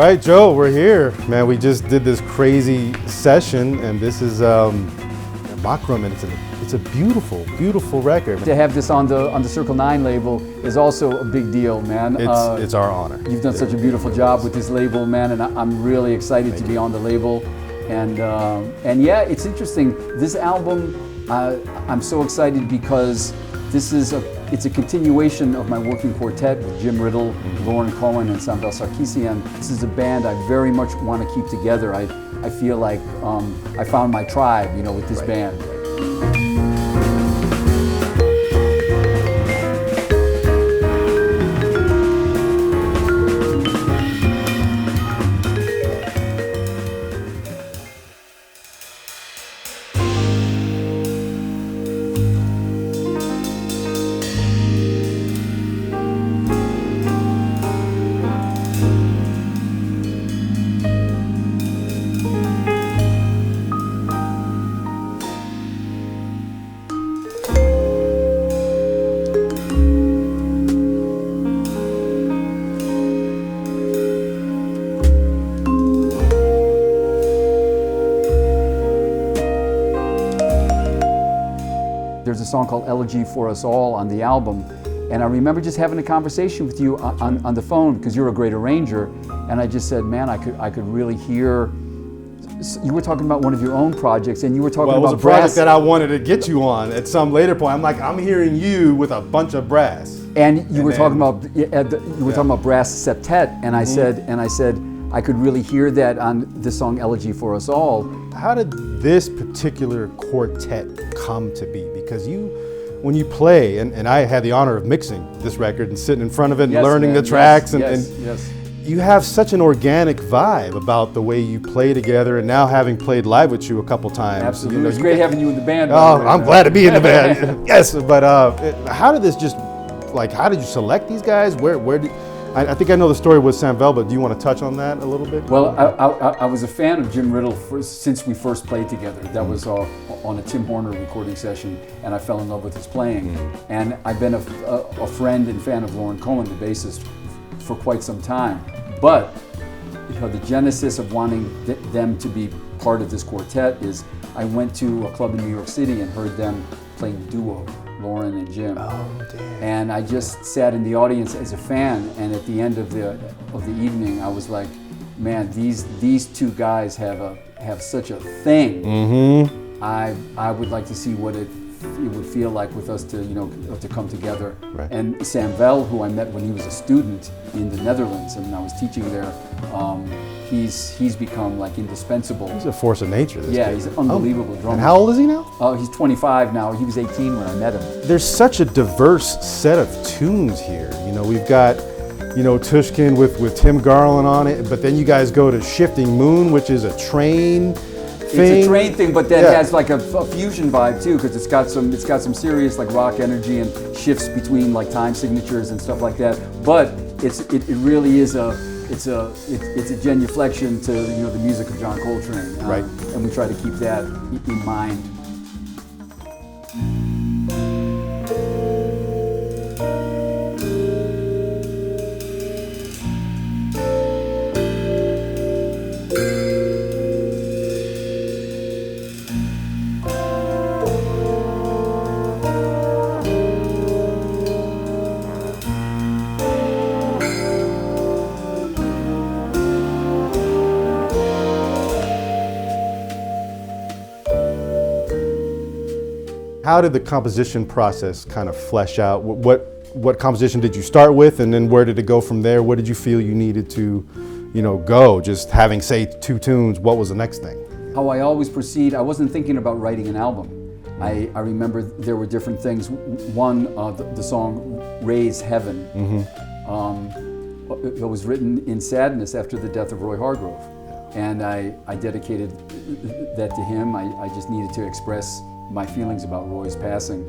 right, Joe, we're here. Man, we just did this crazy session, and this is Makram, and it's a beautiful, beautiful record. To have this on the Circle 9 label is also a big deal, man. It's our honor. You've done such a beautiful job with this label, man, and I'm really excited to be on the label. And yeah, it's interesting. This album, I'm so excited because it's a continuation of my working quartet with Jim Ridl, Lorin Cohen, and Samvel Sarkisyan. This is a band I very much want to keep together. I feel like I found my tribe, with this band. There's a song called Elegy for Us All on the album, and I remember just having a conversation with you on the phone because you're a great arranger, and I just said, man, I could really hear. You were talking about one of your own projects, and you were talking about brass. Well, it was a project that I wanted to get you on at some later point. I'm like, I'm hearing you with a bunch of brass. And you were talking about brass septet, and I said I could really hear that on this song Elegy for Us All. How did this particular quartet come to be? Because when you play, and I had the honor of mixing this record and sitting in front of it and learning the tracks, and you have such an organic vibe about the way you play together, and now having played live with you a couple times. Absolutely, it's great having you in the band. Oh, I'm glad to be in the band. Yes, but how did this how did you select these guys? I think I know the story with Samvel, but do you want to touch on that a little bit? Well, I was a fan of Jim Ridl since we first played together. That was on a Tim Horner recording session, and I fell in love with his playing. And I've been a friend and fan of Lorin Cohen, the bassist, for quite some time. But the genesis of wanting them to be part of this quartet is I went to a club in New York City and heard them playing duo, Lorin and Jim. Oh, damn. And I just sat in the audience as a fan, and at the end of the evening, I was like, man, these two guys have such a thing. Mm-hmm. I would like to see what it would feel like with us to come together. Right. And Samvel, who I met when he was a student in the Netherlands, and I was teaching there, he's become like indispensable. He's a force of nature. This kid. He's an unbelievable drummer. And how old is he now? He's 25 now. He was 18 when I met him. There's such a diverse set of tunes here. We've got, Tushkin with Tim Garland on it, but then you guys go to Shifting Moon, which is a train thing. It's a train thing, but then it has like a fusion vibe too, because it's got some serious like rock energy and shifts between like time signatures and stuff like that. But it really is it's a genuflection to the music of John Coltrane, right? And we try to keep that in mind. How did the composition process kind of flesh out? What composition did you start with, and then where did it go from there? What did you feel you needed to, go? Just having, say, 2 tunes, what was the next thing? How I always proceed, I wasn't thinking about writing an album. I remember there were different things. One, the song Raise Heaven, it was written in sadness after the death of Roy Hargrove. And I dedicated that to him. I just needed to express my feelings about Roy's passing.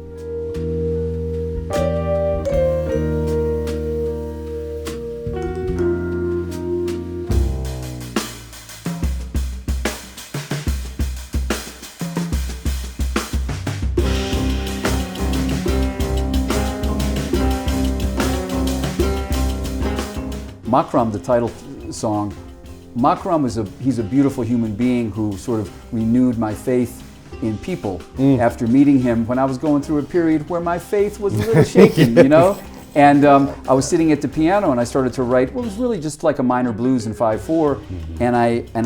Makram, the title song, Makram he's a beautiful human being who sort of renewed my faith in people after meeting him when I was going through a period where my faith was a little shaken, you know? And I was sitting at the piano and I started to write what was really just like a minor blues in 5/4, and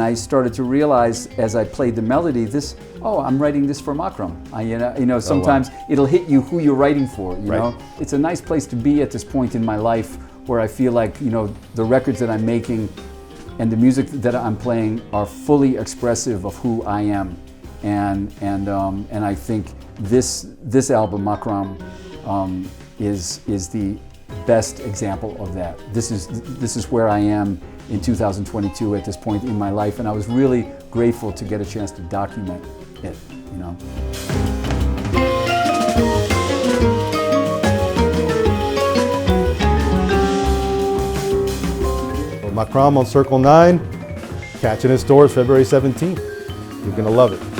I started to realize as I played the melody, I'm writing this for Makram. Sometimes it'll hit you who you're writing for, you know? It's a nice place to be at this point in my life where I feel like, the records that I'm making and the music that I'm playing are fully expressive of who I am. And I think this album, Makram, is the best example of that. This is where I am in 2022 at this point in my life, and I was really grateful to get a chance to document it, Makram on Circle 9, catching in stores February 17th. You're gonna love it.